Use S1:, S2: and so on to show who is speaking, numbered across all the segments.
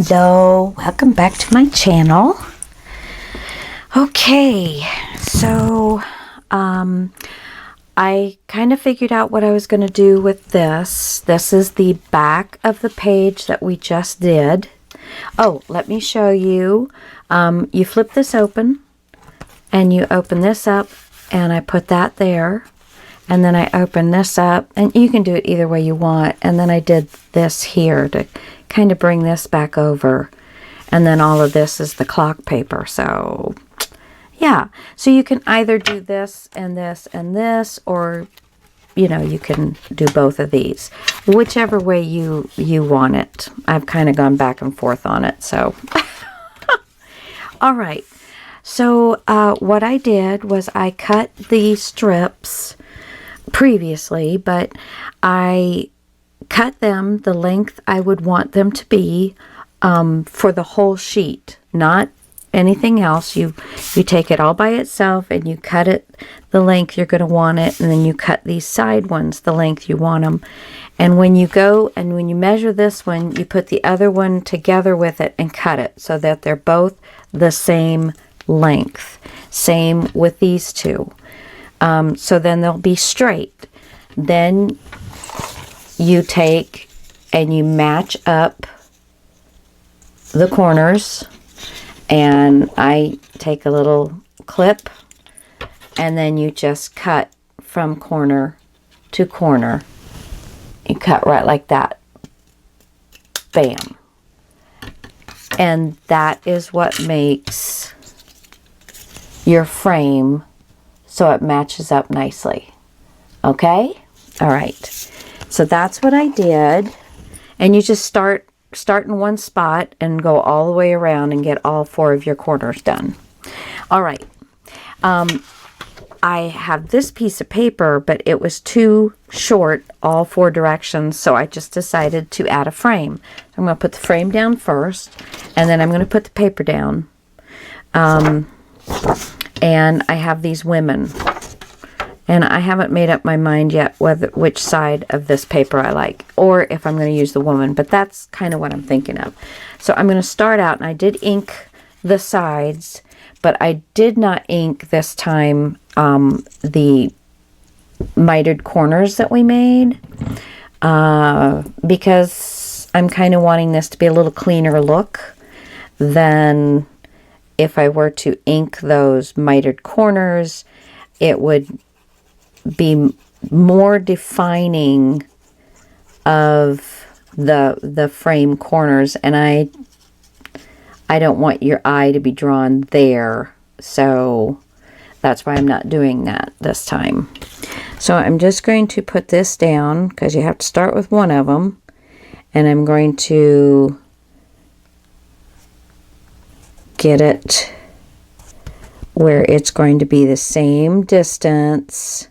S1: Hello, welcome back to my channel. Okay, so I kind of figured out what I was going to do with this. This is the back of the page that we just did. Oh, let me show you. You flip this open and you open this up, and I put that there, and then I open this up, and you can do it either way you want, and then I did this here to kind of bring this back over, and then all of this is the clock paper. So yeah, so you can either do this and this and this, or you know, you can do both of these, whichever way you want it. I've kind of gone back and forth on it, so all right. So what I did was I cut the strips previously, but I cut them the length I would want them to be for the whole sheet, not anything else. You take it all by itself and you cut it the length you're going to want it, and then you cut these side ones the length you want them. And when you go and when you measure this one, you put the other one together with it and cut it so that they're both the same length. Same with these two. So then they'll be straight. Then you take and you match up the corners, and I take a little clip, and then you just cut from corner to corner. You cut right like that. Bam. And that is what makes your frame so it matches up nicely. Okay? All right. So that's what I did. And you just start in one spot and go all the way around and get all 4 of your corners done. All right. I have this piece of paper, but it was too short, all 4 directions, so I just decided to add a frame. I'm going to put the frame down first, and then I'm going to put the paper down. And I have these women. And I haven't made up my mind yet which side of this paper I like, or if I'm going to use the woman, but that's kind of what I'm thinking of. So I'm going to start out, and I did ink the sides, but I did not ink this time the mitered corners that we made, because I'm kind of wanting this to be a little cleaner look than if I were to ink those mitered corners. It would be more defining of the frame corners, and I don't want your eye to be drawn there, so that's why I'm not doing that this time. So I'm just going to put this down, because you have to start with one of them, and I'm going to get it where it's going to be the same distance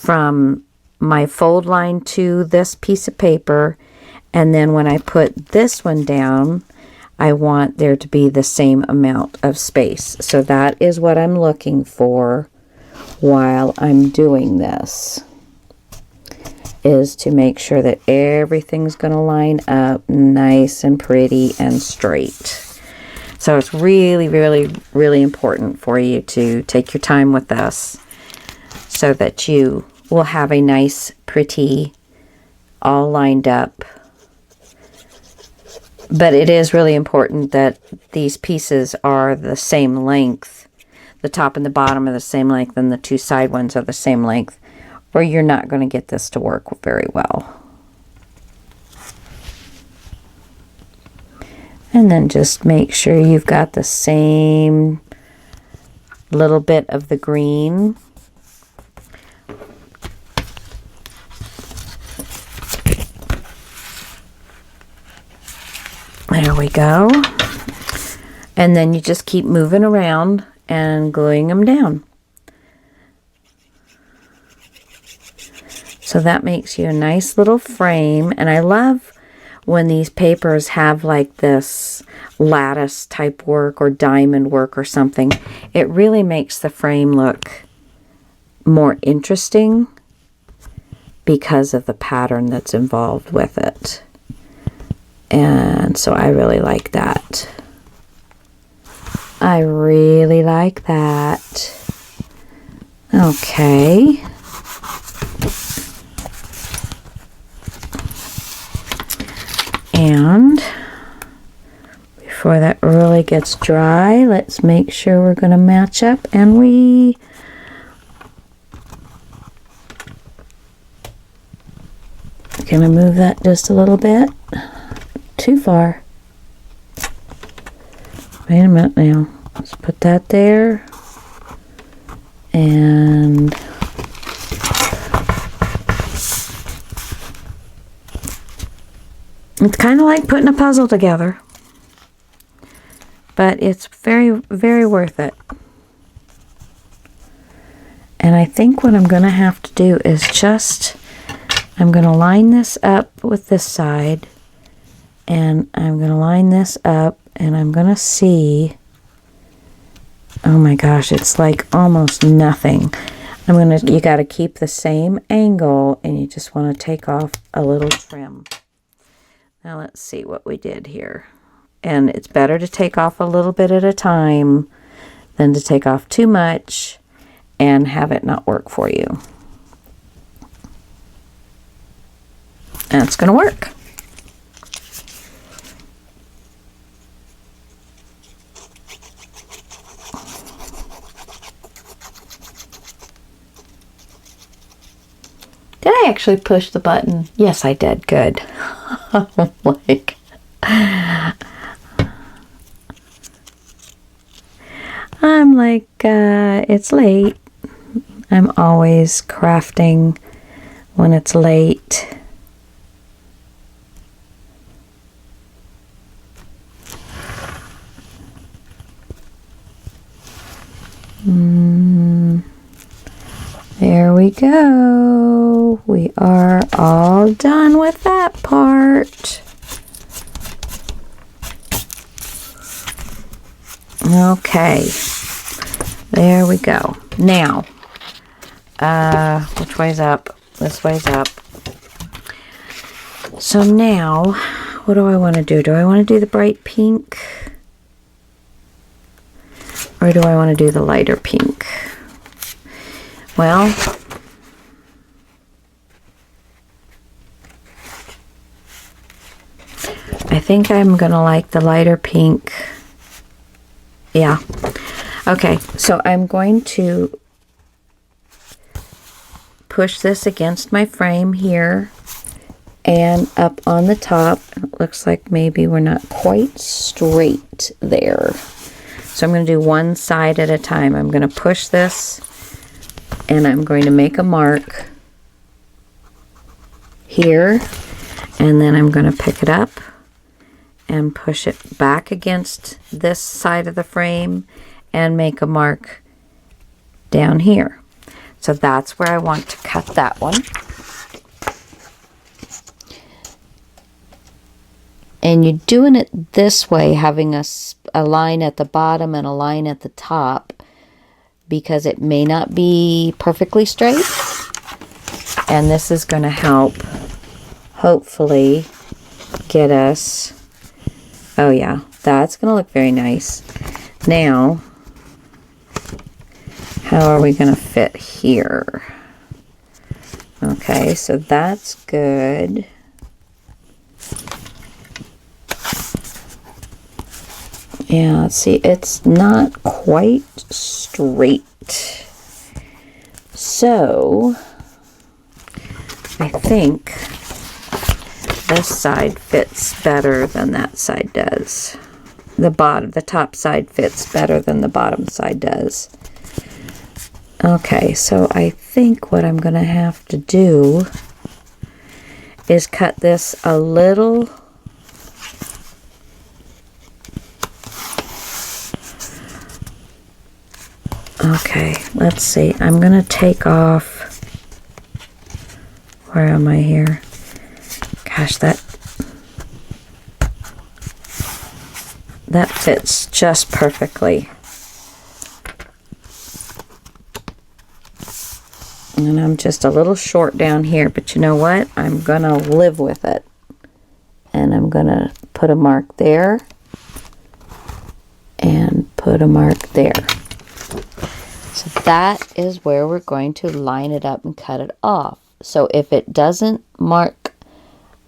S1: from my fold line to this piece of paper, and then when I put this one down, I want there to be the same amount of space. So that is what I'm looking for while I'm doing this, is to make sure that everything's going to line up nice and pretty and straight. So it's really, really, really important for you to take your time with this so that you will have a nice, pretty, all lined up. But it is really important that these pieces are the same length. The top and the bottom are the same length, and the 2 side ones are the same length, or you're not going to get this to work very well. And then just make sure you've got the same little bit of the green. There we go. And then you just keep moving around and gluing them down. So that makes you a nice little frame. And I love when these papers have like this lattice type work or diamond work or something. It really makes the frame look more interesting because of the pattern that's involved with it. And so I really like that. I really like that. Okay. And before that really gets dry, let's make sure we're going to match up, and we going to move that just a little bit. Too far. Wait a minute now. Let's put that there. And it's kind of like putting a puzzle together. But it's very, very worth it. And I think what I'm going to have to do is just, I'm going to line this up with this side. And I'm going to line this up, and I'm going to see, oh my gosh, it's like almost nothing. You got to keep the same angle, and you just want to take off a little trim. Now let's see what we did here. And it's better to take off a little bit at a time than to take off too much and have it not work for you. And it's going to work. Did I actually push the button? Yes, I did. Good. I'm like, it's late. I'm always crafting when it's late. There we go. We are all done with that part. Okay. There we go. Now, which way's up? This way's up. So now, what do I want to do? Do I want to do the bright pink? Or do I want to do the lighter pink? Well, I think I'm going to like the lighter pink. Yeah. Okay, so I'm going to push this against my frame here and up on the top. It looks like maybe we're not quite straight there. So I'm going to do one side at a time. I'm going to push this, and I'm going to make a mark here, and then I'm going to pick it up and push it back against this side of the frame and make a mark down here. So that's where I want to cut that one. And you're doing it this way, having a line at the bottom and a line at the top, because it may not be perfectly straight. And this is going to help, hopefully, get us, oh yeah, that's going to look very nice. Now, how are we going to fit here? Okay, so that's good. Yeah, let's see, it's not quite straight. So, I think this side fits better than that side does. The top side fits better than the bottom side does. Okay, so I think what I'm going to have to do is cut this a little. Okay, let's see. I'm going to take off. Where am I here? Gosh, that fits just perfectly. And I'm just a little short down here, but you know what? I'm going to live with it. then I'm going to put a mark there and put a mark there. So that is where we're going to line it up and cut it off. So if it doesn't mark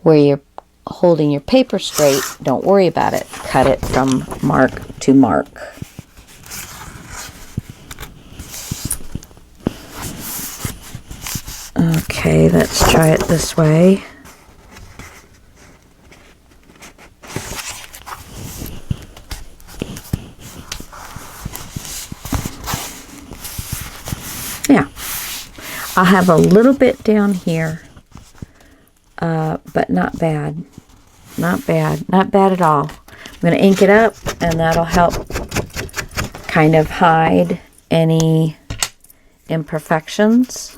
S1: where you're holding your paper straight, don't worry about it. Cut it from mark to mark. Okay, let's try it this way. Yeah, I'll have a little bit down here, but not bad. Not bad. Not bad at all. I'm going to ink it up, and that'll help kind of hide any imperfections.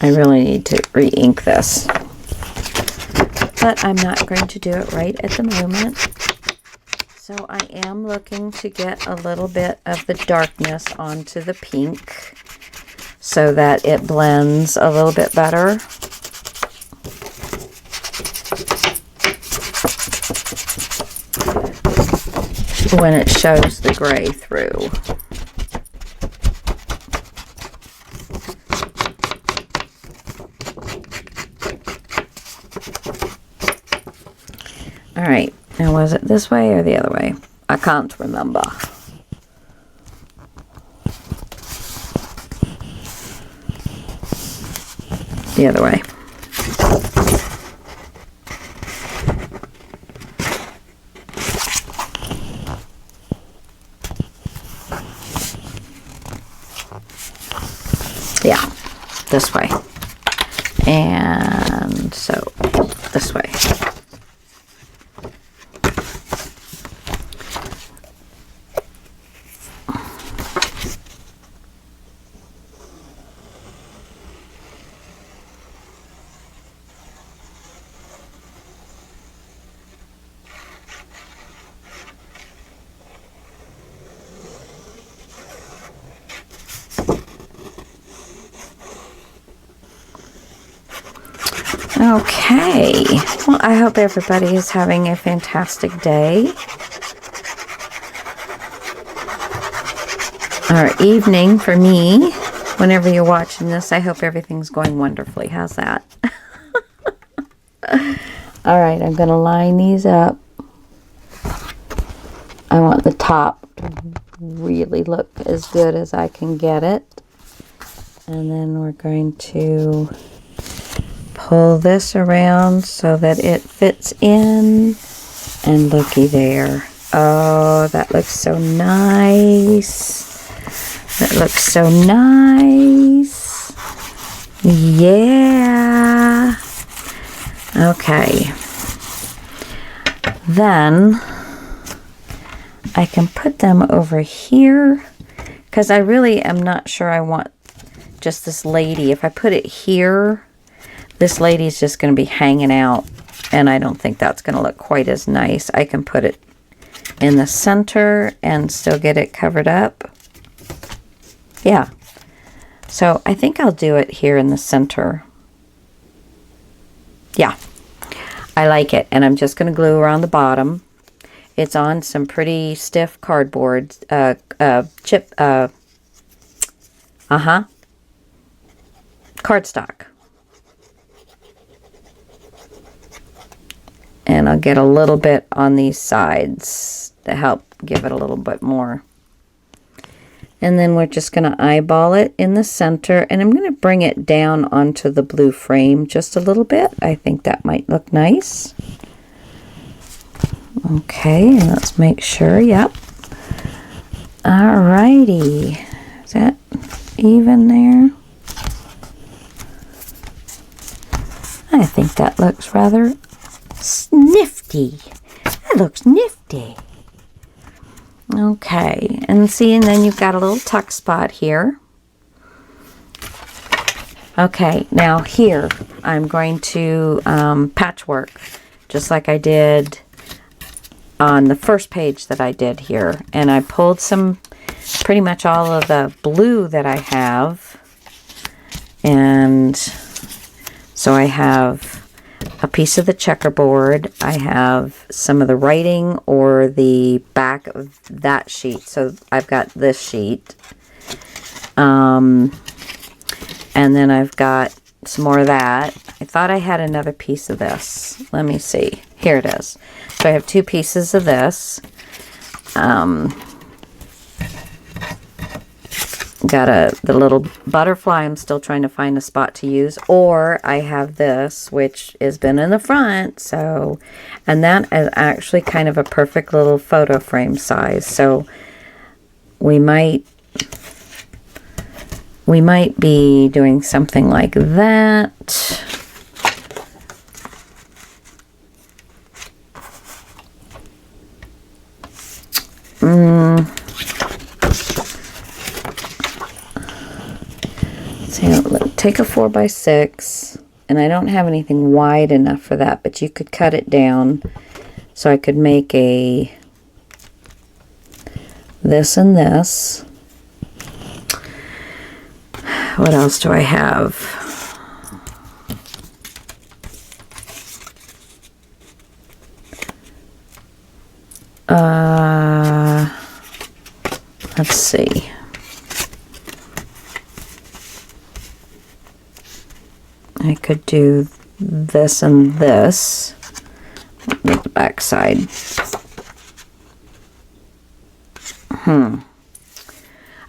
S1: I really need to re-ink this, but I'm not going to do it right at the moment. So I am looking to get a little bit of the darkness onto the pink so that it blends a little bit better. When it shows the gray through. All right, now was it this way or the other way? I can't remember. The other way. Yeah, this way. And so this way. Okay, well, I hope everybody is having a fantastic day. Or evening for me. Whenever you're watching this, I hope everything's going wonderfully. How's that? Alright, I'm going to line these up. I want the top to really look as good as I can get it. And then we're going to pull this around so that it fits in, and looky there. Oh, that looks so nice. That looks so nice. Yeah. Okay. Then I can put them over here because I really am not sure I want just this lady. If I put it here, this lady's just going to be hanging out, and I don't think that's going to look quite as nice. I can put it in the center and still get it covered up. Yeah. So I think I'll do it here in the center. Yeah. I like it. And I'm just going to glue around the bottom. It's on some pretty stiff cardboard. Cardstock. And I'll get a little bit on these sides to help give it a little bit more. And then we're just going to eyeball it in the center. And I'm going to bring it down onto the blue frame just a little bit. I think that might look nice. Okay, let's make sure. Yep. Alrighty. Is that even there? I think that looks rather nifty. That looks nifty. Okay, and see, and then you've got a little tuck spot here. Okay, now here I'm going to patchwork just like I did on the first page that I did here. And I pulled pretty much all of the blue that I have, and So I have a piece of the checkerboard. I have some of the writing or the back of that sheet. So I've got this sheet. And then I've got some more of that. I thought I had another piece of this. Let me see. Here it is. So I have 2 pieces of this. Got the little butterfly. I'm still trying to find a spot to use. Or I have this, which has been in the front. So, and that is actually kind of a perfect little photo frame size. So we might be doing something like that. So take a 4x6, and I don't have anything wide enough for that, but you could cut it down. So I could make a this and this. What else do I have? Let's see. I could do this and this with the back side.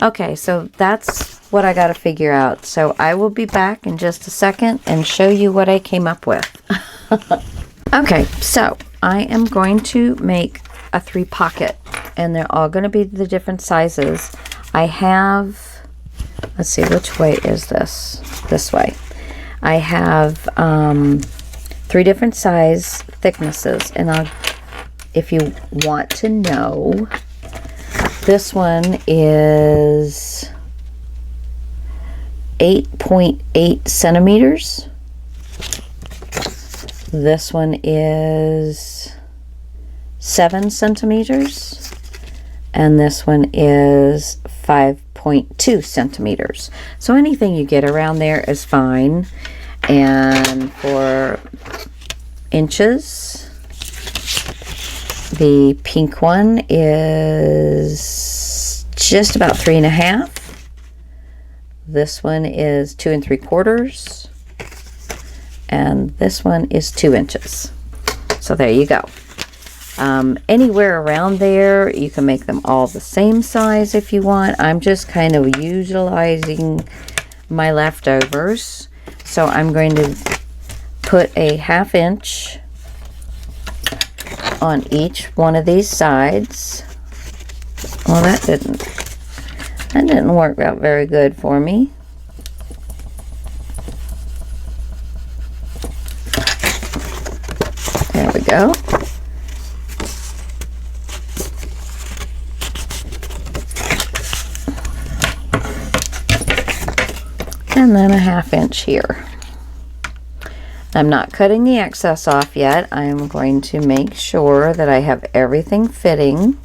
S1: Okay, so that's what I got to figure out. So I will be back in just a second and show you what I came up with. Okay, so I am going to make a 3 pocket, and they're all going to be the different sizes. I have, let's see, which way is this? This way. I have 3 different size thicknesses, and if you want to know, this one is 8.8 centimeters. This one is 7 centimeters. And this one is 5.2 centimeters. So anything you get around there is fine. And for inches, the pink one is just about 3.5. This one is 2 3/4. And this one is 2 inches. So there you go. Anywhere around there, you can make them all the same size if you want. I'm just kind of utilizing my leftovers. So I'm going to put a 1/2 inch on each one of these sides. Well, that didn't work out very good for me. There we go. And then a 1/2 inch here. I'm not cutting the excess off yet. I am going to make sure that I have everything fitting.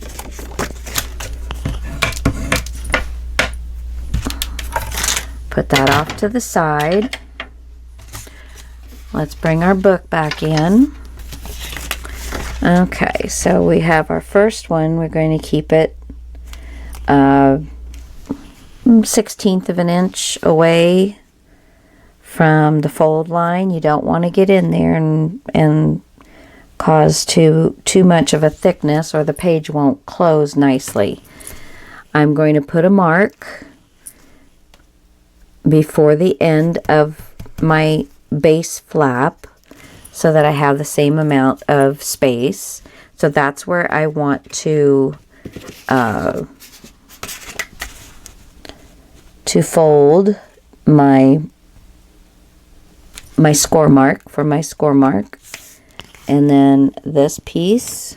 S1: Put that off to the side. Let's bring our book back in. Okay, so we have our first one. We're going to keep it 1/16 of an inch away from the fold line. You don't want to get in there and cause too much of a thickness, or the page won't close nicely. I'm going to put a mark before the end of my base flap so that I have the same amount of space. So that's where I want to fold my score mark for my score mark. And then this piece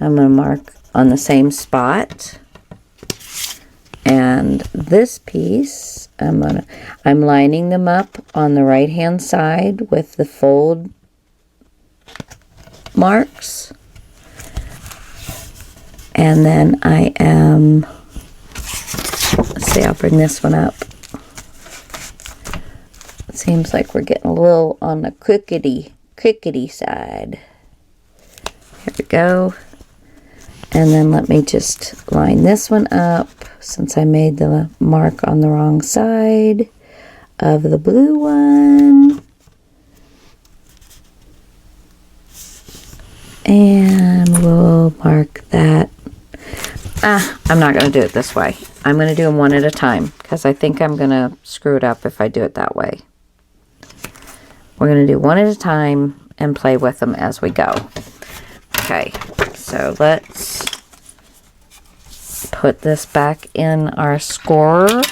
S1: I'm going to mark on the same spot. And this piece I'm lining them up on the right hand side with the fold marks. And then I am, let's see, I'll bring this one up Seems like we're getting a little on the crickety side. Here we go. And then let me just line this one up since I made the mark on the wrong side of the blue one. And we'll mark that. I'm not going to do it this way. I'm going to do them one at a time because I think I'm going to screw it up if I do it that way. We're going to do one at a time and play with them as we go. Okay, so let's put this back in our scorer.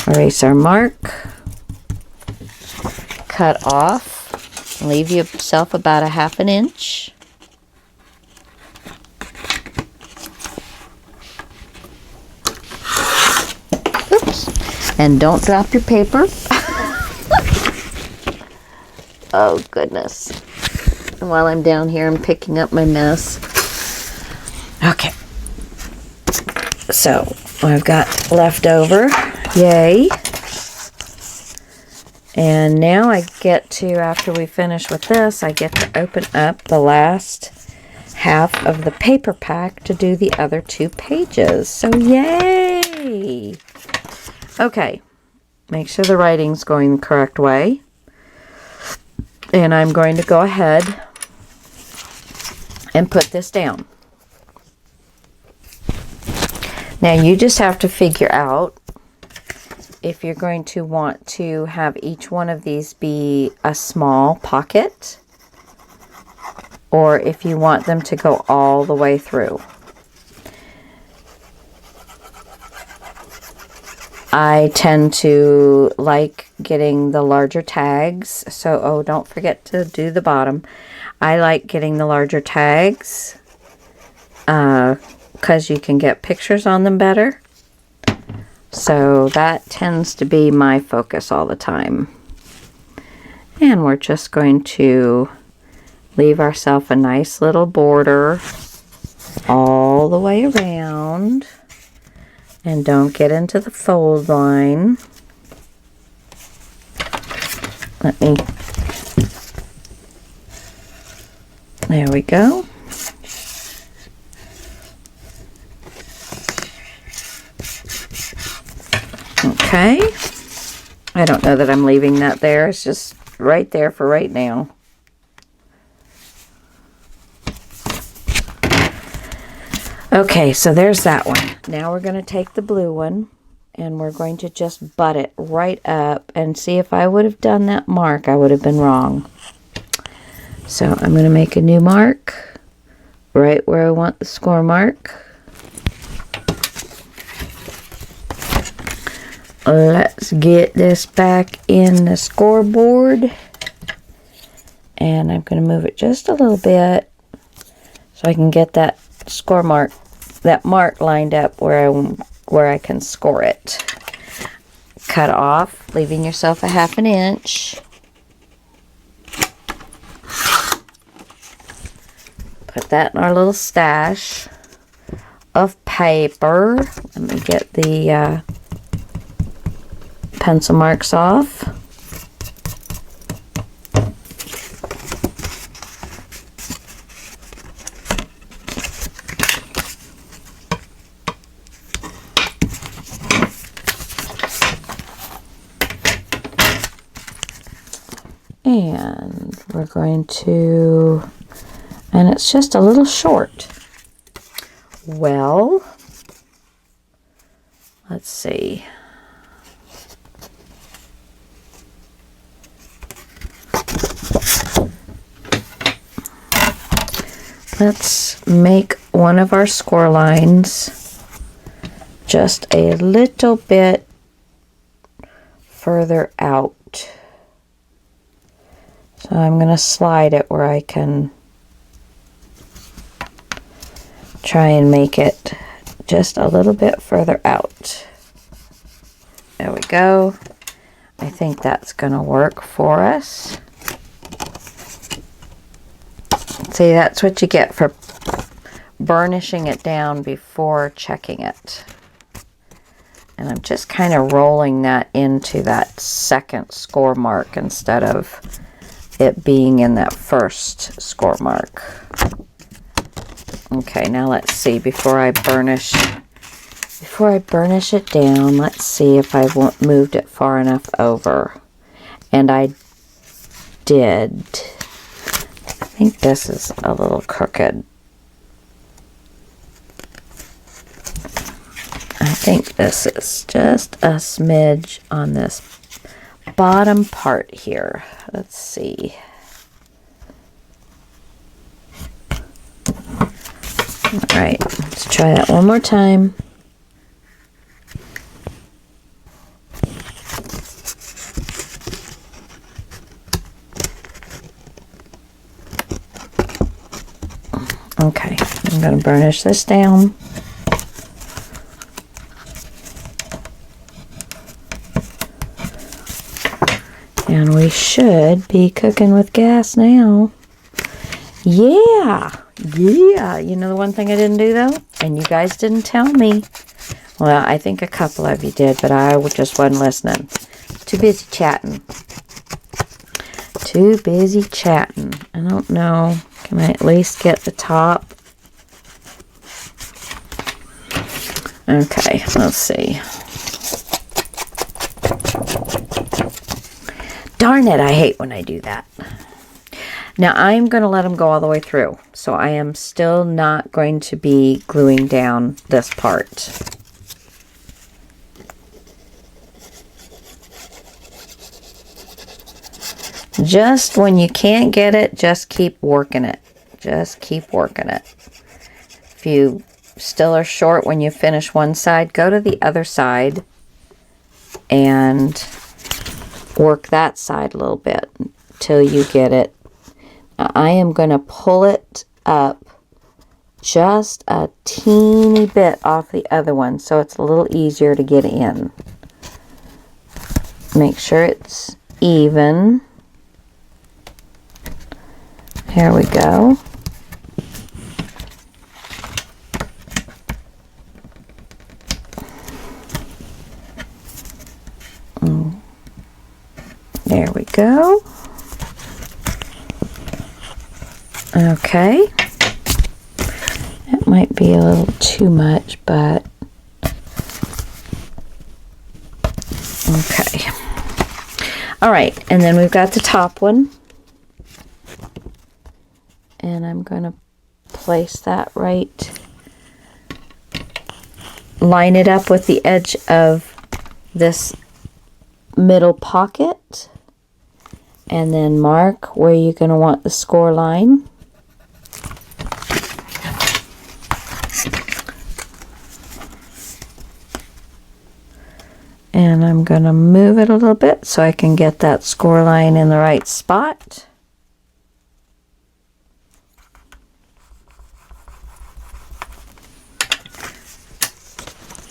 S1: Erase our mark. Cut off. Leave yourself about a 1/2 inch. Oops. And don't drop your paper. Oh, goodness. And while I'm down here, I'm picking up my mess. Okay. So, what I've got left over. Yay. And now I get to, after we finish with this, I get to open up the last half of the paper pack to do the other 2 pages. So, yay! Okay. Make sure the writing's going the correct way. And I'm going to go ahead and put this down. Now you just have to figure out if you're going to want to have each one of these be a small pocket or if you want them to go all the way through. I tend to like getting the larger tags. So, oh, don't forget to do the bottom. I like getting the larger tags because you can get pictures on them better. So that tends to be my focus all the time. And we're just going to leave ourselves a nice little border all the way around. And don't get into the fold line. There we go. Okay. I don't know that I'm leaving that there. It's just right there for right now. Okay, so there's that one. Now we're going to take the blue one and we're going to just butt it right up and see if I would have done that mark, I would have been wrong. So I'm going to make a new mark right where I want the score mark. Let's get this back in the scoreboard. And I'm going to move it just a little bit so I can get that score mark, that mark lined up where I can score it. Cut off, leaving yourself a 1/2 inch. Put that in our little stash of paper. Let me get the pencil marks off. And we're going to, and it's just a little short. Well, let's see. Let's make one of our score lines just a little bit further out. So I'm going to slide it where I can try and make it just a little bit further out. There we go. I think that's going to work for us. See, that's what you get for burnishing it down before checking it. And I'm just kind of rolling that into that second score mark instead of it being in that first score mark. Okay, now let's see, before I burnish it down, let's see if I moved it far enough over. And I did. I think this is a little crooked. I think this is just a smidge on this bottom part here. Let's see. All right, let's try that one more time. Okay, I'm going to burnish this down. And we should be cooking with gas now. Yeah. You know the one thing I didn't do though? And you guys didn't tell me. Well, I think a couple of you did, but I just wasn't listening. Too busy chatting. Too busy chatting. I don't know. Can I at least get the top? Okay, let's see. Darn it, I hate when I do that. Now I'm going to let them go all the way through. So I am still not going to be gluing down this part. Just when you can't get it, just keep working it. Just keep working it. If you still are short when you finish one side, go to the other side and work that side a little bit until you get it. I am going to pull it up just a teeny bit off the other one so it's a little easier to get in. Make sure it's even. Here we go. There we go. Okay. That might be a little too much, but okay. All right, and then we've got the top one. And I'm going to place that right, line it up with the edge of this middle pocket, and then mark where you're going to want the score line. And I'm going to move it a little bit so I can get that score line in the right spot.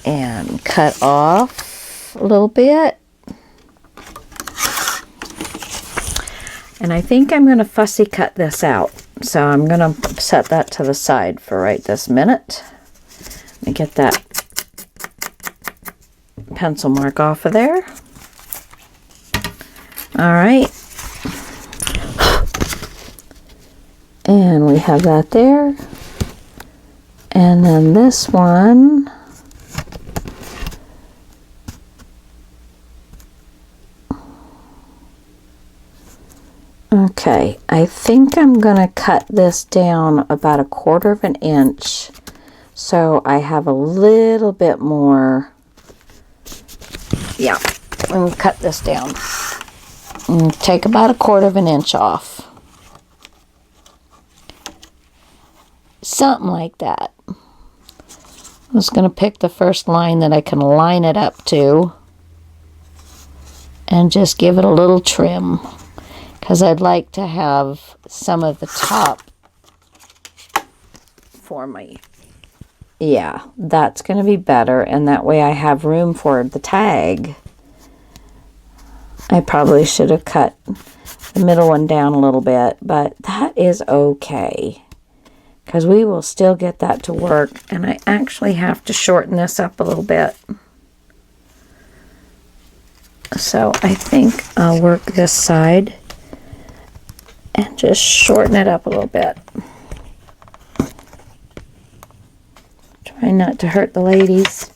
S1: And cut off a little bit. And I think I'm going to fussy cut this out. So I'm going to set that to the side for right this minute. Let me get that pencil mark off of there. All right. And we have that there. And then this one, okay, I think I'm going to cut this down about 1/4 of an inch so I have a little bit more. Yeah, I'm going to cut this down and take about 1/4 of an inch off. Something like that. I'm just going to pick the first line that I can line it up to and just give it a little trim, because I'd like to have some of the top for my, yeah, that's going to be better, and that way I have room for the tag. I probably should have cut the middle one down a little bit, but that is okay, because we will still get that to work. And I actually have to shorten this up a little bit. So I think I'll work this side and just shorten it up a little bit. Try not to hurt the ladies.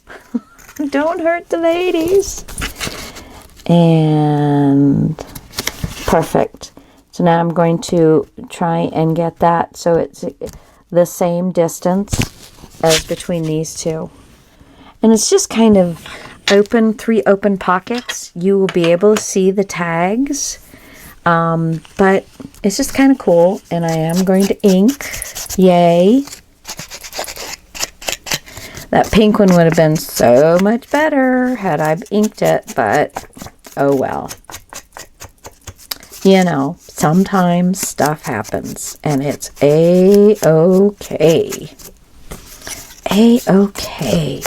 S1: Don't hurt the ladies. And perfect. So now I'm going to try and get that so it's the same distance as between these two. And it's just kind of open, 3 open pockets. You will be able to see the tags. But it's just kind of cool. And I am going to ink. Yay. That pink one would have been so much better had I inked it, but oh well. You know, sometimes stuff happens, and it's A-okay. A-okay.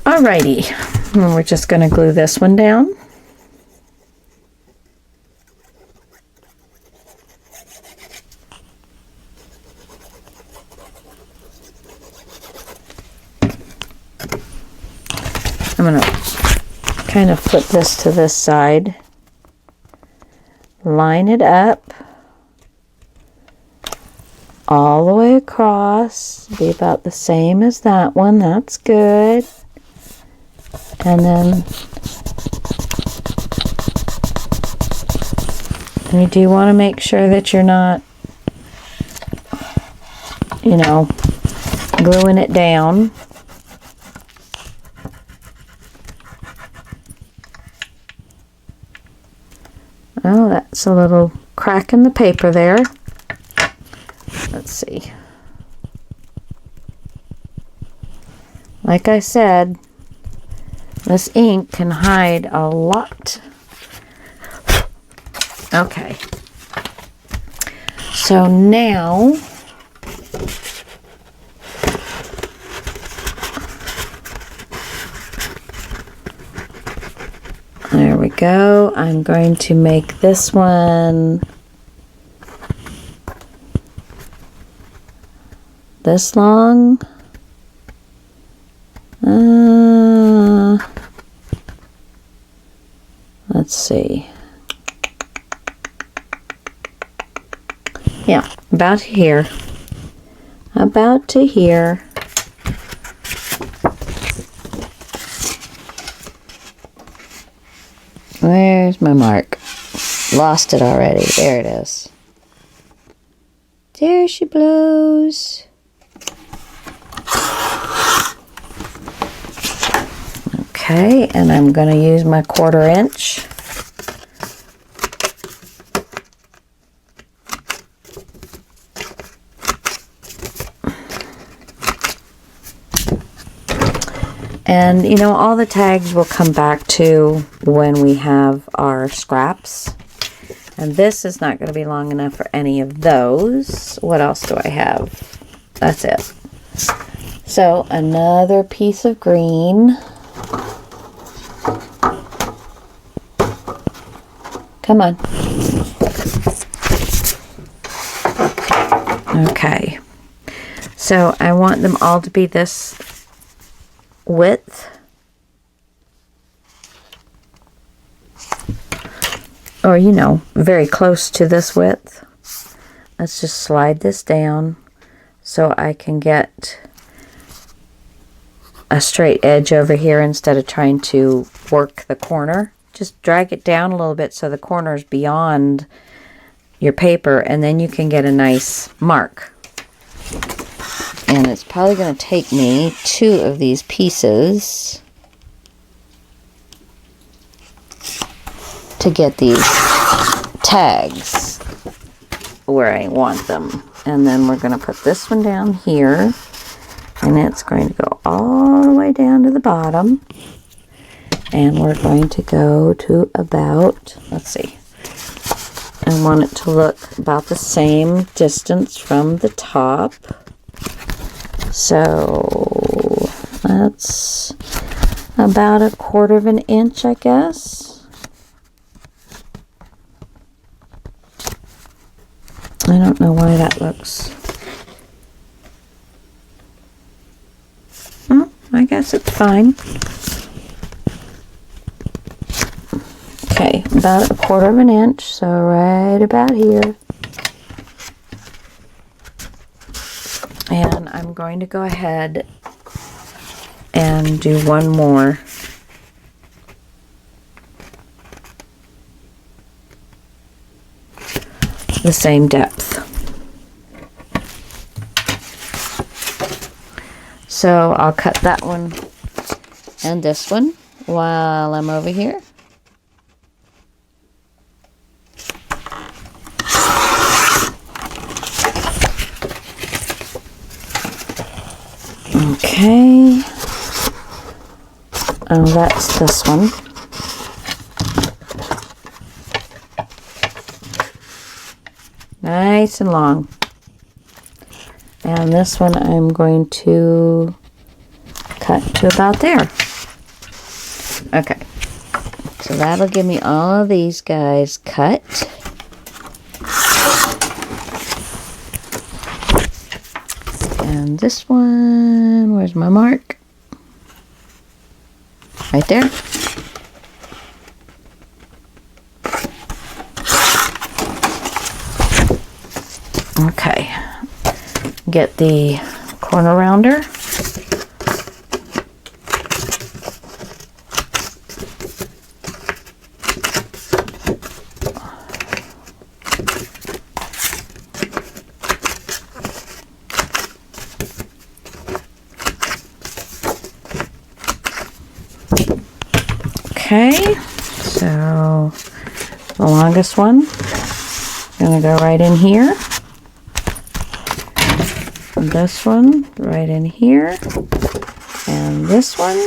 S1: Alrighty, and we're just going to glue this one down. I'm going to kind of flip this to this side, line it up all the way across, be about the same as that one. That's good. And then you do want to make sure that you're not, you know, gluing it down. Oh, that's a little crack in the paper there. Let's see. Like I said, this ink can hide a lot. Okay. So now there we go. I'm going to make this one this long. Let's see. Yeah, about here. About to here. Where's my mark? Lost it already. There it is. There she blows. Okay, and I'm going to use my 1/4 inch. And, you know, all the tags will come back to when we have our scraps. And this is not going to be long enough for any of those. What else do I have? That's it. So, another piece of green. Come on. Okay. So, I want them all to be this width, or you know, very close to this width. Let's just slide this down so I can get a straight edge over here instead of trying to work the corner. Just drag it down a little bit so the corner is beyond your paper, and then you can get a nice mark. And it's probably going to take me 2 of these pieces to get these tags where I want them. And then we're going to put this one down here, and it's going to go all the way down to the bottom. And we're going to go to about, let's see, I want it to look about the same distance from the top. So that's about 1/4 inch, I guess. know why that looks... Well, I guess it's fine. Okay, about 1/4 of an inch, so right about here. And I'm going to go ahead and do one more. The same depth. So I'll cut that one and this one while I'm over here. Okay. Oh, that's this one. Nice and long. And this one I'm going to cut to about there. Okay. So that'll give me all of these guys cut. And this one, where's my mark? Right there. Okay. Get the corner rounder. Okay, so the longest one, I'm going to go right in here. And this one right in here. And this one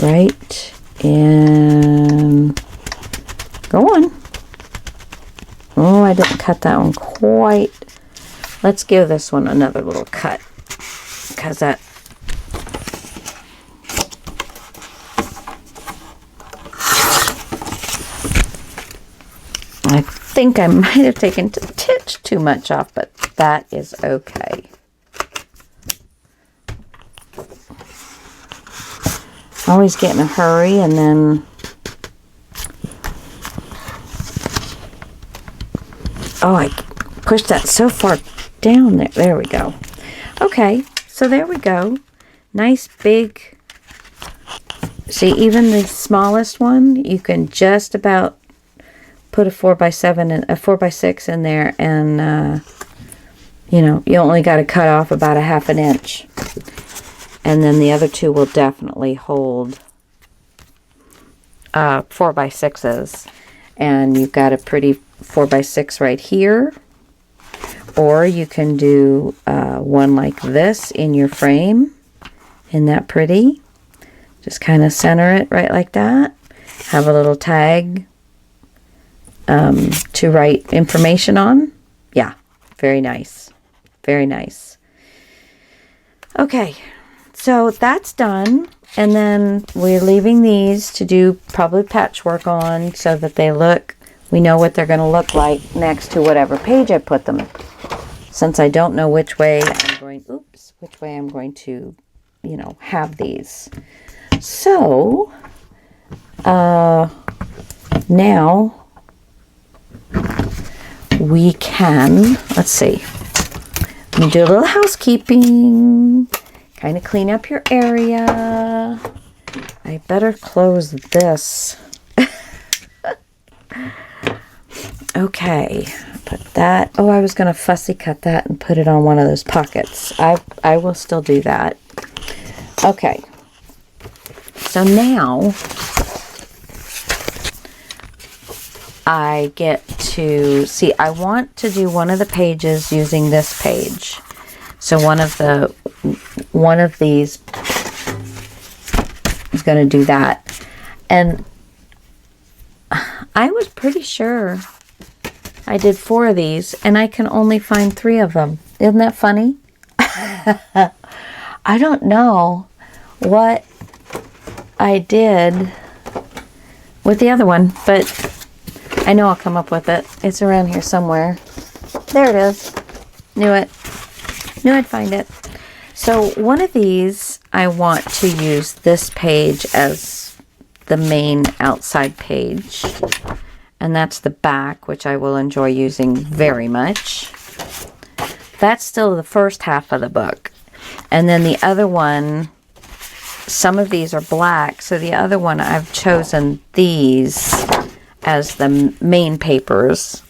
S1: right in. Go on. Oh, I didn't cut that one quite. Let's give this one another little cut, because that... I think I might have taken a titch too much off, but that is okay. Always get in a hurry and then... Oh, I pushed that so far down there. There we go. Okay, so there we go. Nice big... See, even the smallest one, you can just about put a 4x7 and a 4x6 in there, and you know, you only got to cut off about 1/2 inch, and then the other two will definitely hold 4x6s, and you've got a pretty 4x6 right here, or you can do one like this in your frame. Isn't that pretty? Just kind of center it right like that. Have a little tag to write information on. Yeah, very nice. Very nice. Okay, so that's done. And then we're leaving these to do probably patchwork on so that they look, we know what they're going to look like next to whatever page I put them. Since I don't know which way I'm going, which way I'm going to, you know, have these. So, now we can, let's see, let me do a little housekeeping, kind of clean up your area. I better close this. Okay, put that, oh, I was going to fussy cut that and put it on one of those pockets. I will still do that. Okay, so now I get to see, I want to do one of the pages using this page. So one of these is going to do that. And I was pretty sure I did 4 of these, and I can only find 3 of them. Isn't that funny? I don't know what I did with the other one, but I know I'll come up with it. It's around here somewhere. There it is. Knew it. Knew I'd find it. So one of these, I want to use this page as the main outside page. And that's the back, which I will enjoy using very much. That's still the first half of the book. And then the other one, some of these are black, so the other one I've chosen these as the main papers.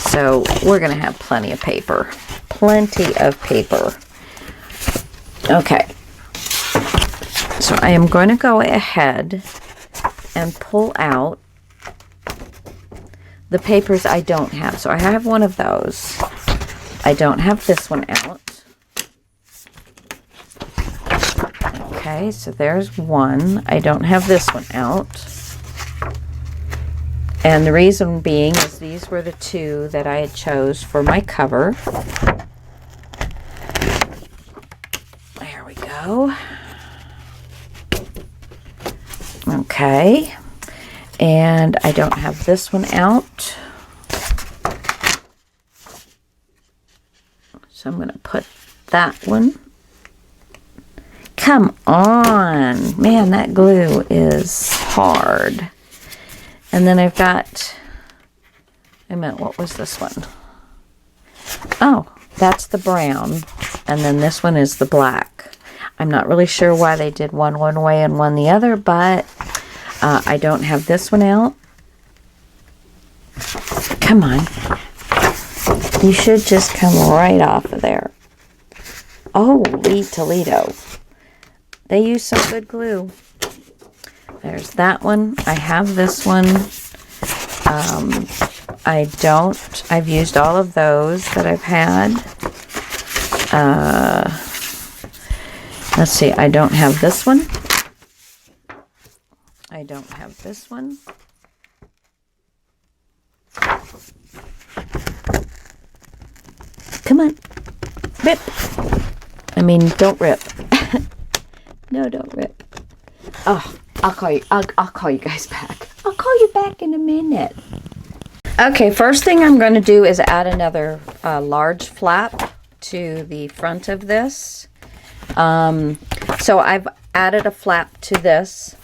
S1: So we're going to have plenty of paper. Plenty of paper. Okay. So I am going to go ahead and pull out the papers I don't have. So I have one of those. I don't have this one out. Okay, so there's one. I don't have this one out. And the reason being is these were the two that I had chose for my cover. There we go. Okay. And I don't have this one out. So I'm going to put that one. Come on. Man, that glue is hard. And then I've got, I meant, what was this one? Oh, that's the brown. And then this one is the black. I'm not really sure why they did one way and one the other, but I don't have this one out. Come on. You should just come right off of there. Holy Toledo. They use some good glue. There's that one. I have this one. I've used all of those that I've had. Let's see. I don't have this one. I don't have this one. Come on. Rip. I mean, don't rip. No, don't rip. Oh, I'll call you guys back. I'll call you back in a minute. Okay, first thing I'm going to do is add another large flap to the front of this. So I've added a flap to this.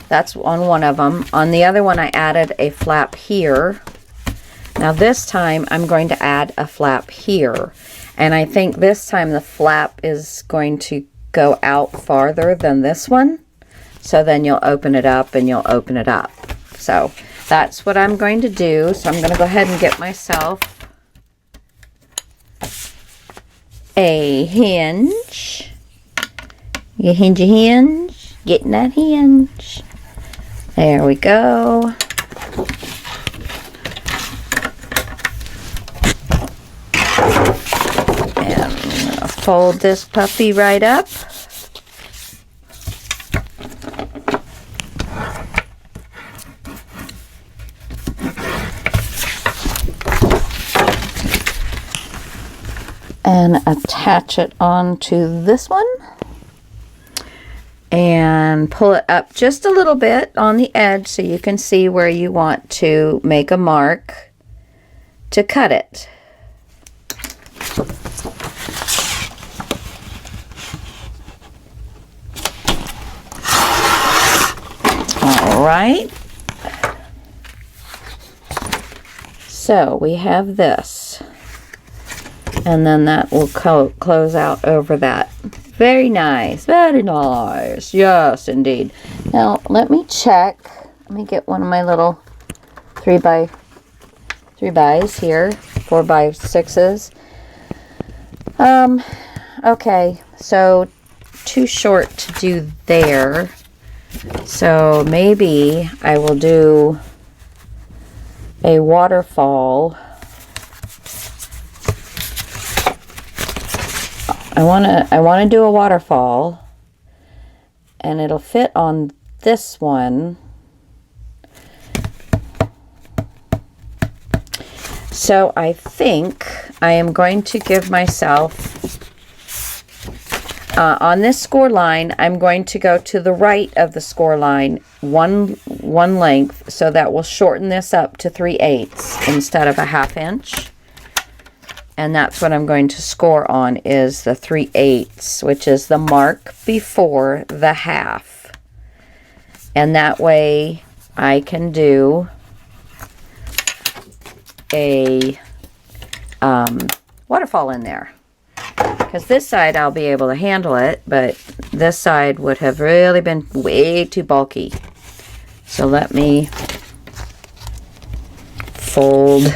S1: That's on one of them. On the other one, I added a flap here. Now this time, I'm going to add a flap here. And I think this time the flap is going to go out farther than this one. So then you'll open it up and you'll open it up. So that's what I'm going to do. So I'm going to go ahead and get myself a hinge. You hinge. Getting that hinge. There we go. And I'm going to fold this puppy right up. And attach it onto this one. And pull it up just a little bit on the edge so you can see where you want to make a mark to cut it. All right. So we have this. And then that will close out over that. Very nice. Very nice. Yes, indeed. Now, let me check. Let me get one of my little 3x here. 4x6s. Okay. So, too short to do there. So, maybe I will do a waterfall. I want to do a waterfall, and it'll fit on this one. So I think I am going to give myself on this score line, I'm going to go to the right of the score line one length, so that will shorten this up to 3/8 instead of a 1/2 inch. And that's what I'm going to score on, is the 3/8, which is the mark before the 1/2. And that way I can do a waterfall in there. Because this side I'll be able to handle it, but this side would have really been way too bulky. So let me fold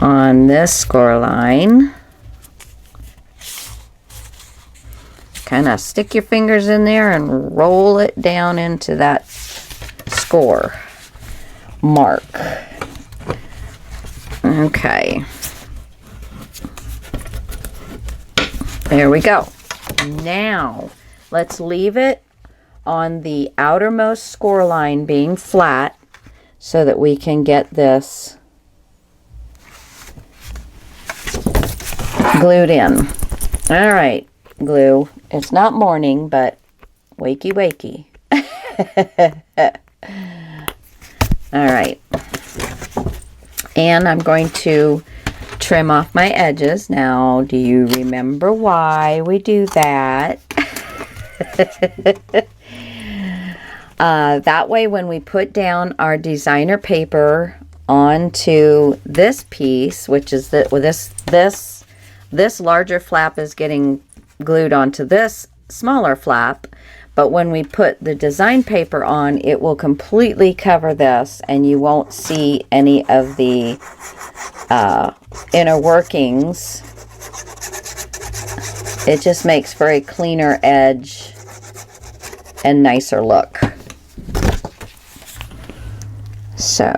S1: on this score line. Kind of stick your fingers in there and roll it down into that score mark. Okay. There we go. Now, let's leave it on the outermost score line being flat so that we can get this glued in. All right, glue. It's not morning, but wakey wakey. All right. And I'm going to trim off my edges. Now, do you remember why we do that? That way, when we put down our designer paper onto this piece, which is this larger flap is getting glued onto this smaller flap, but when we put the design paper on, it will completely cover this, and you won't see any of the inner workings. It just makes for a cleaner edge and nicer look. So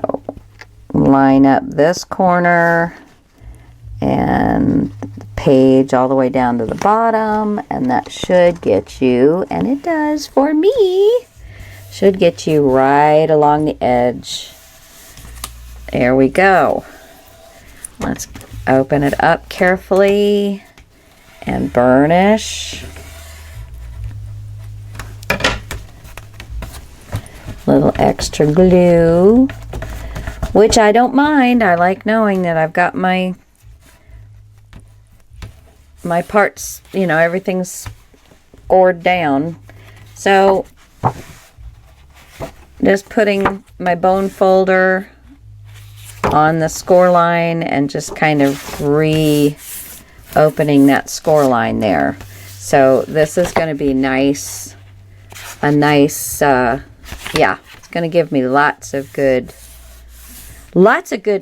S1: line up this corner and the page all the way down to the bottom, and that should get you, and it does for me, should get you right along the edge. There we go. Let's open it up carefully and burnish. Little extra glue, which I don't mind. I like knowing that I've got my parts, you know, everything's scored down. So just putting my bone folder on the score line and just kind of re-opening that score line there. So this is going to be nice, yeah, it's going to give me lots of good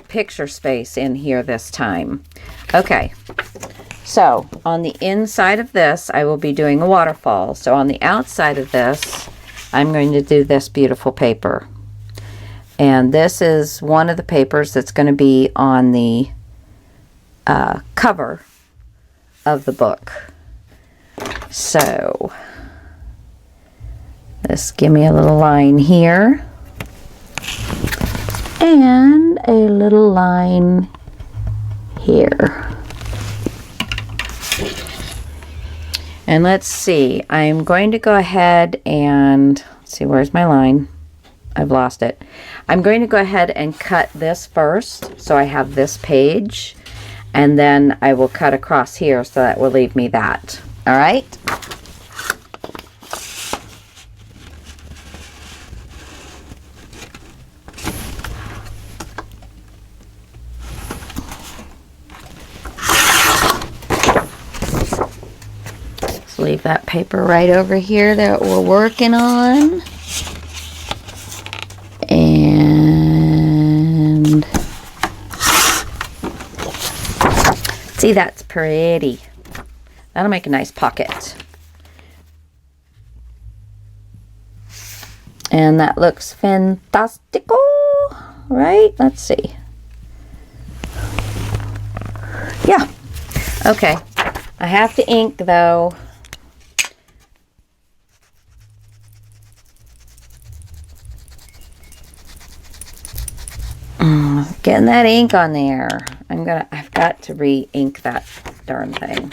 S1: picture space in here this time. Okay, so on the inside of this, I will be doing a waterfall. So on the outside of this, I'm going to do this beautiful paper. And this is one of the papers that's going to be on the cover of the book. So just give me a little line here and a little line here. And let's see, I'm going to go ahead and, let's see, where's my line? I've lost it. I'm going to go ahead and cut this first, so I have this page, and then I will cut across here, so that will leave me that. All right? Let's leave that paper right over here that we're working on. And see, that's pretty. That'll make a nice pocket. And that looks fantastical, right? Let's see. Yeah. Okay. I have to ink though. Getting that ink on there. I've got to re-ink that darn thing.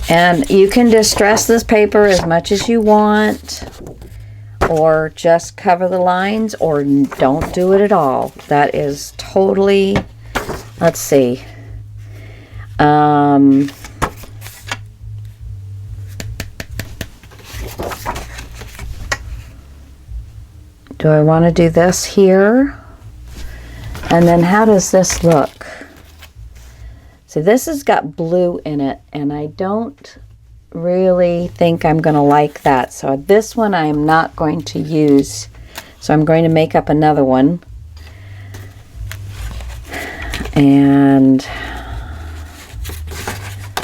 S1: And you can distress this paper as much as you want, or just cover the lines, or don't do it at all. That is totally, let's see. Do I want to do this here? And then how does this look? So this has got blue in it, and I don't really think I'm going to like that. So this one I am not going to use. So I'm going to make up another one. And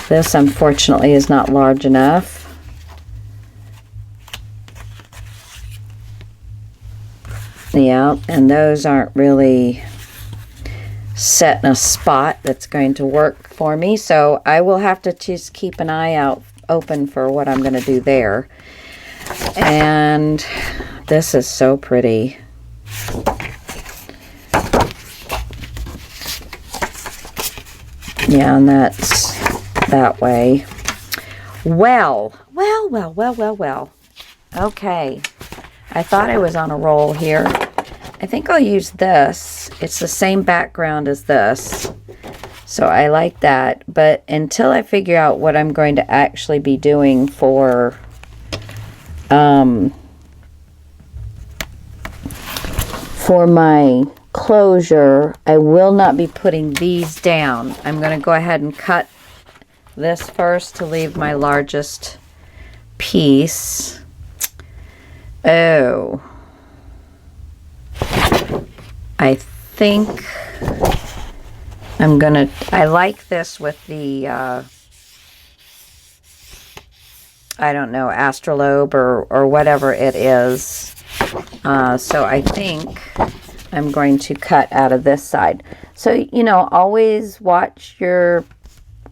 S1: this, unfortunately, is not large enough. Yeah, and those aren't really set in a spot that's going to work for me. So I will have to just keep an eye out open for what I'm going to do there. And this is so pretty. Yeah, and that's that way. Well. Okay. I thought I was on a roll here. I think I'll use this. It's the same background as this. So I like that. But until I figure out what I'm going to actually be doing for my closure, I will not be putting these down. I'm going to go ahead and cut this first to leave my largest piece. Oh, I think I'm gonna, I like this with the, I don't know, astrolabe or whatever it is. So I think I'm going to cut out of this side. So, you know, always watch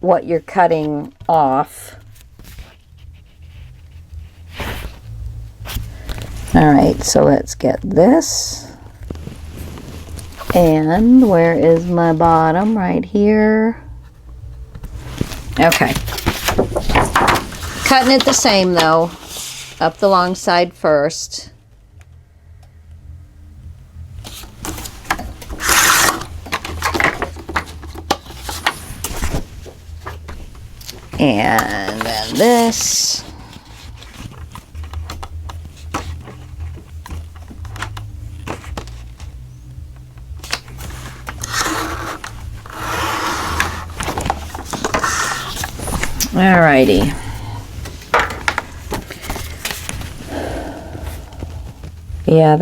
S1: what you're cutting off. All right, so let's get this. And where is my bottom? Right here. Okay. Cutting it the same though. Up the long side first. And then this. Alrighty. Yeah,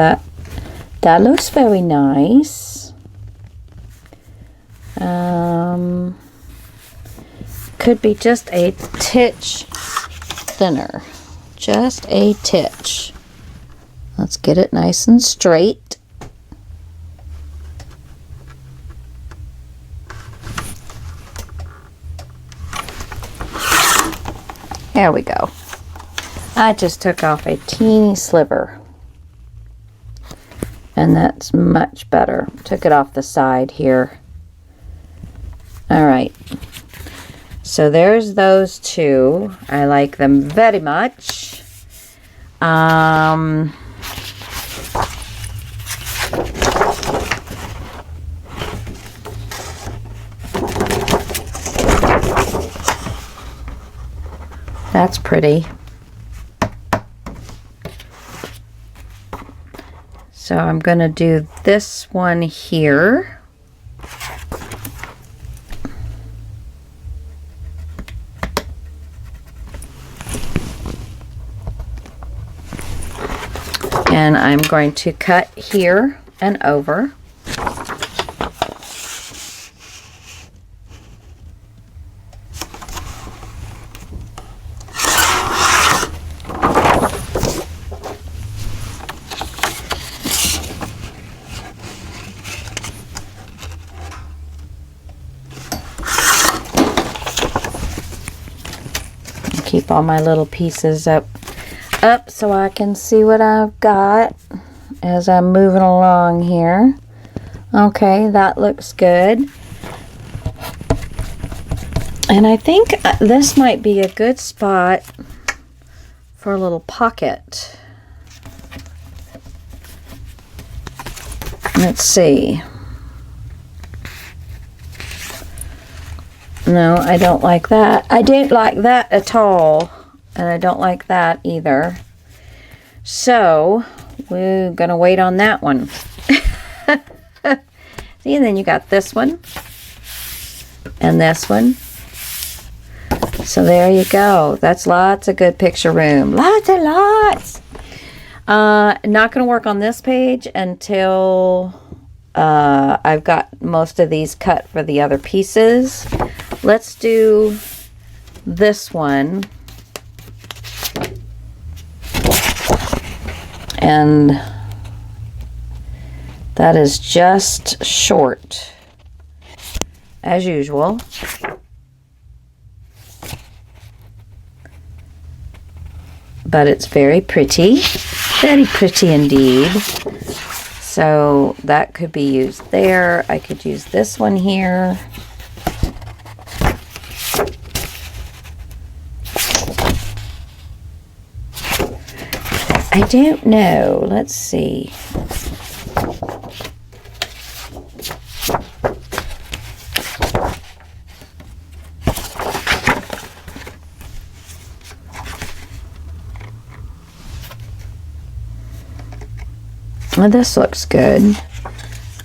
S1: that looks very nice. Could be just a titch thinner. Just a titch. Let's get it nice and straight. There we go. I just took off a teeny sliver. And that's much better. Took it off the side here. All right. So there's those two. I like them very much. That's pretty. So I'm going to do this one here. And I'm going to cut here and over. Keep all my little pieces up so I can see what I've got as I'm moving along here. Okay, that looks good. And I think this might be a good spot for a little pocket. Let's see. No, I don't like that. I don't like that at all. And I don't like that either. So, we're going to wait on that one. See, and then you got this one. And this one. So there you go. That's lots of good picture room. Lots and lots. Not going to work on this page until I've got most of these cut for the other pieces. Let's do this one. And that is just short, as usual. But it's very pretty indeed. So that could be used there. I could use this one here. I don't know. Let's see. Well, this looks good.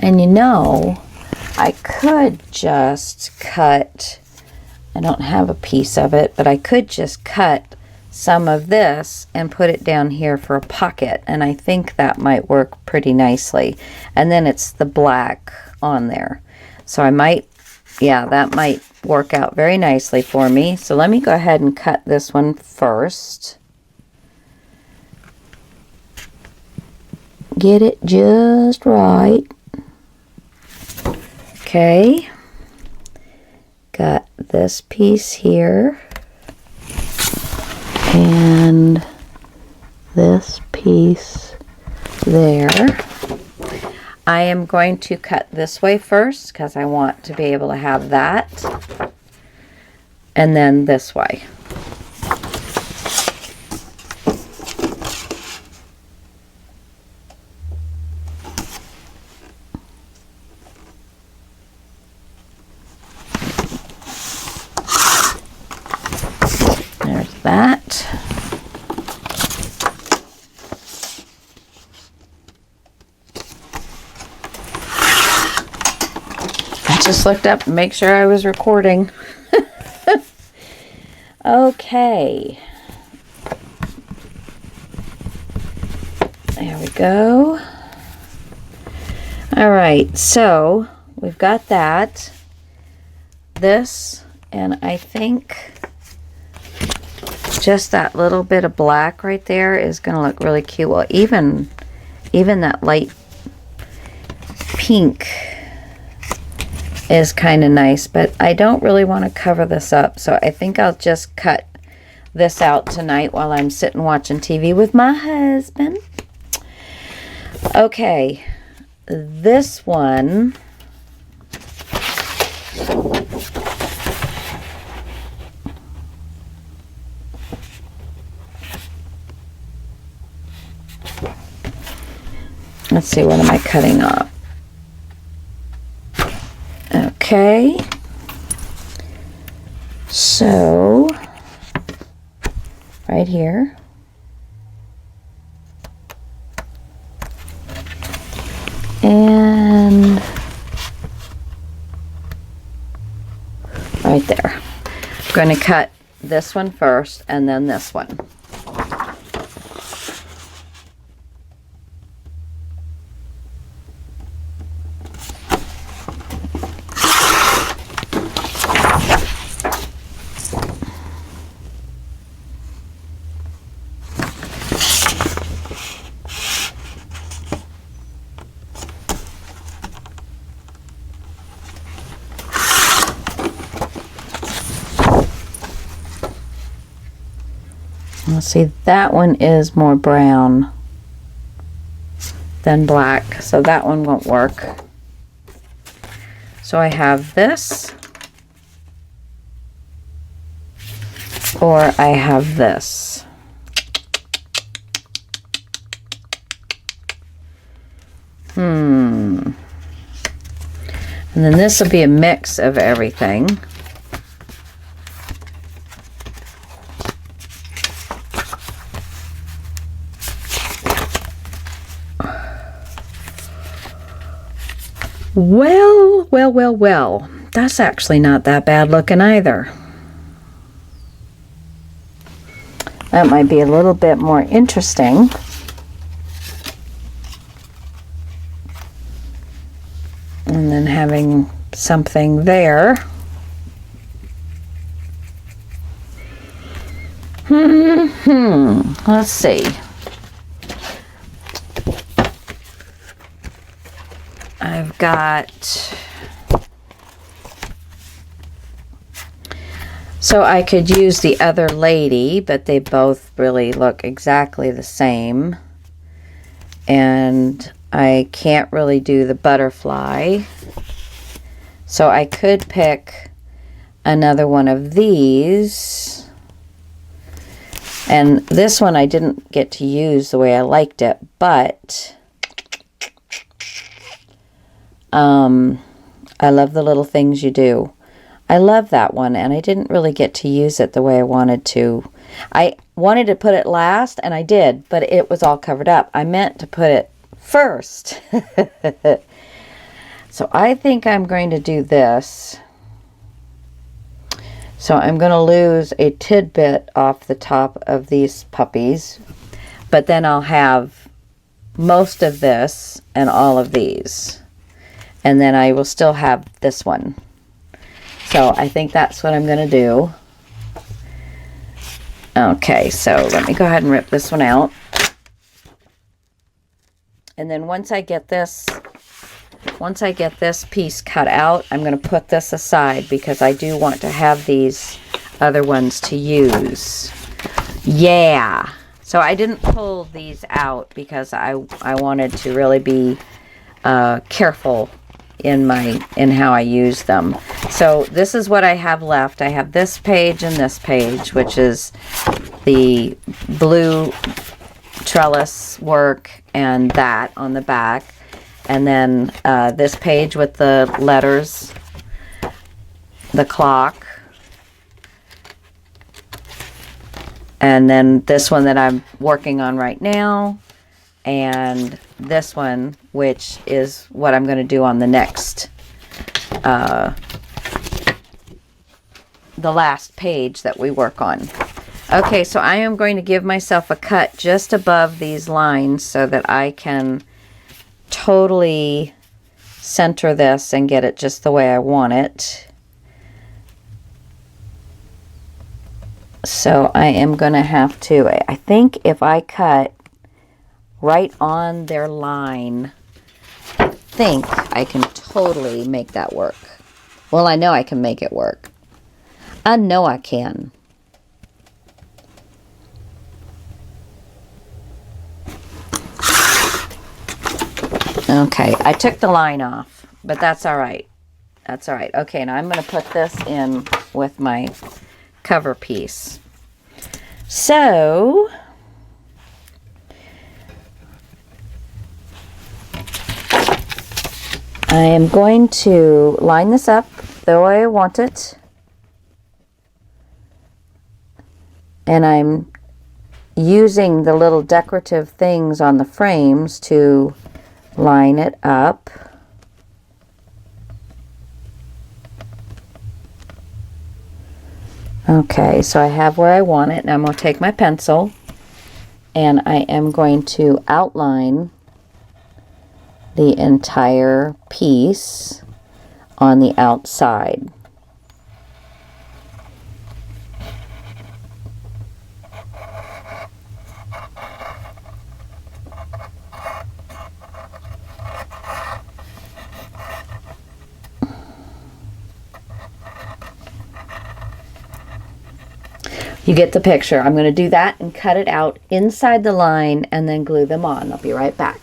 S1: And you know, I could just cut, I don't have a piece of it, but I could just cut some of this and put it down here for a pocket, and I think that might work pretty nicely. And then it's the black on there, so I might, yeah, that might work out very nicely for me. So let me go ahead and cut this one first. Get it just right. Okay, got this piece here and this piece there. I am going to cut this way first because I want to be able to have that, and then this way. There's that. I just looked up to make sure I was recording. Okay. There we go. All right, so we've got that. This, and I think just that little bit of black right there is going to look really cute. Well, even that light pink is kind of nice, but I don't really want to cover this up, so I think I'll just cut this out tonight while I'm sitting watching TV with my husband. Okay, this one, let's see, what am I cutting off? Okay, so right here, and right there. I'm going to cut this one first and then this one. Let's see, that one is more brown than black, so that one won't work. So I have this, or I have this. And then this will be a mix of everything. Well. That's actually not that bad looking either. That might be a little bit more interesting. And then having something there. Let's see. I've got... So I could use the other lady, but they both really look exactly the same. And I can't really do the butterfly. So I could pick another one of these. And this one I didn't get to use the way I liked it, but I love the little things you do. I love that one, and I didn't really get to use it the way I wanted to. I wanted to put it last, and I did, but it was all covered up. I meant to put it first. So I think I'm going to do this. So I'm going to lose a tidbit off the top of these puppies, but then I'll have most of this and all of these. And then I will still have this one. So I think that's what I'm going to do. Okay, so let me go ahead and rip this one out. And then once I get this piece cut out, I'm going to put this aside because I do want to have these other ones to use. Yeah. So I didn't pull these out because I wanted to really be careful in how I use them. So this is what I have left. I have this page and this page, which is the blue trellis work and that on the back. And then this page with the letters, the clock, and then this one that I'm working on right now, and this one, which is what I'm going to do on the next, the last page that we work on. Okay, so I am going to give myself a cut just above these lines so that I can totally center this and get it just the way I want it. So I am going to have to, I think if I cut right on their line, I think I can totally make that work. Well, I know I can make it work. I know I can. Okay, I took the line off, but that's all right. That's all right. Okay, now I'm going to put this in with my cover piece. So I am going to line this up the way I want it. And I'm using the little decorative things on the frames to line it up. Okay, so I have where I want it, and I'm going to take my pencil and I am going to outline the entire piece on the outside. You get the picture. I'm going to do that and cut it out inside the line and then glue them on. I'll be right back.